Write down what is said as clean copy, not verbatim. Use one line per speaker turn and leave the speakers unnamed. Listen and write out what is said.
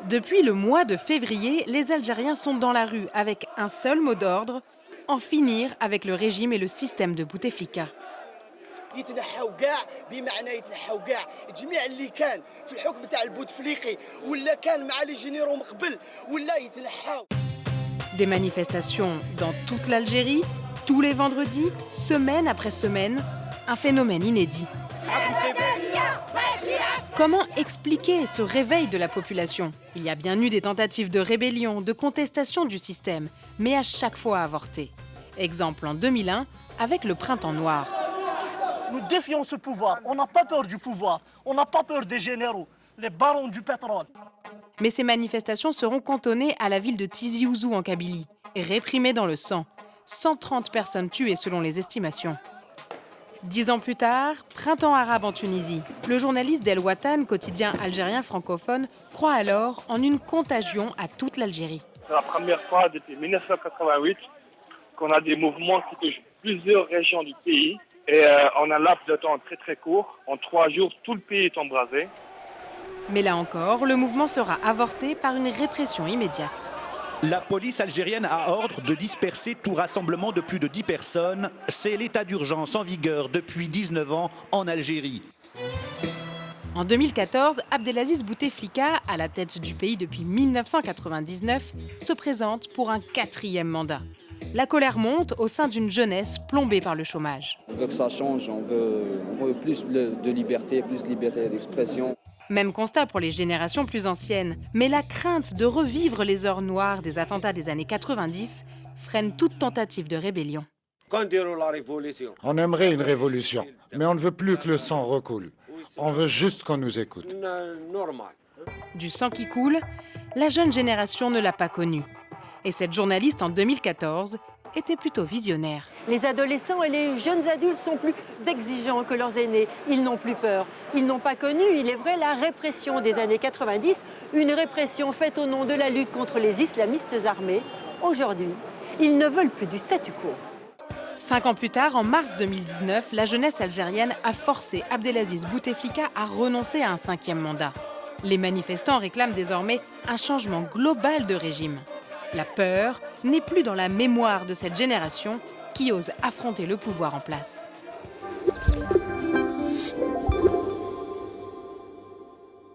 Depuis le mois de février, les Algériens sont dans la rue avec un seul mot d'ordre, en finir avec le régime et le système de Bouteflika.
يتنحاو كاع بمعنى يتنحاو كاع جميع اللي كان في الحكم تاع البوتفليقي ولا كان مع لي جينيرو من قبل ولا يتنحاو.
Des manifestations dans toute l'Algérie, tous les vendredis, semaine après semaine, un phénomène inédit. Comment expliquer ce réveil de la population? Il y a bien eu des tentatives de rébellion, de contestation du système, mais à chaque fois avortées. Exemple en 2001 avec le Printemps noir.
Nous défions ce pouvoir. On n'a pas peur du pouvoir. On n'a pas peur des généraux, les barons du pétrole.
Mais ces manifestations seront cantonnées à la ville de Tizi Ouzou en Kabylie, et réprimées dans le sang. 130 personnes tuées selon les estimations. 10 ans plus tard, Printemps arabe en Tunisie. Le journaliste d'El Watan, quotidien algérien francophone, croit alors en une contagion à toute l'Algérie.
C'est la première fois depuis 1988 qu'on a des mouvements qui touchent plusieurs régions du pays. Et en un laps de temps très court, en 3 jours, tout le pays est embrasé.
Mais là encore, le mouvement sera avorté par une répression immédiate.
La police algérienne a ordre de disperser tout rassemblement de plus de 10 personnes. C'est l'état d'urgence en vigueur depuis 19 ans en Algérie.
En 2014, Abdelaziz Bouteflika, à la tête du pays depuis 1999, se présente pour un 4e mandat. La colère monte au sein d'une jeunesse plombée par le chômage.
On veut que ça change, on veut plus de liberté, plus de liberté d'expression.
Même constat pour les générations plus anciennes, mais la crainte de revivre les heures noires des attentats des années 90 freine toute tentative de rébellion.
On aimerait une révolution, mais on ne veut plus que le sang recoule. On veut juste qu'on nous écoute.
Du sang qui coule, la jeune génération ne l'a pas connu. Et cette journaliste en 2014 était plutôt visionnaire.
Les adolescents et les jeunes adultes sont plus exigeants que leurs aînés. Ils n'ont plus peur. Ils n'ont pas connu, il est vrai, la répression des années 90, une répression faite au nom de la lutte contre les islamistes armés. Aujourd'hui, ils ne veulent plus du statu quo.
5 ans plus tard, en mars 2019, la jeunesse algérienne a forcé Abdelaziz Bouteflika à renoncer à un 5e mandat. Les manifestants réclament désormais un changement global de régime. La peur n'est plus dans la mémoire de cette génération qui ose affronter le pouvoir en place.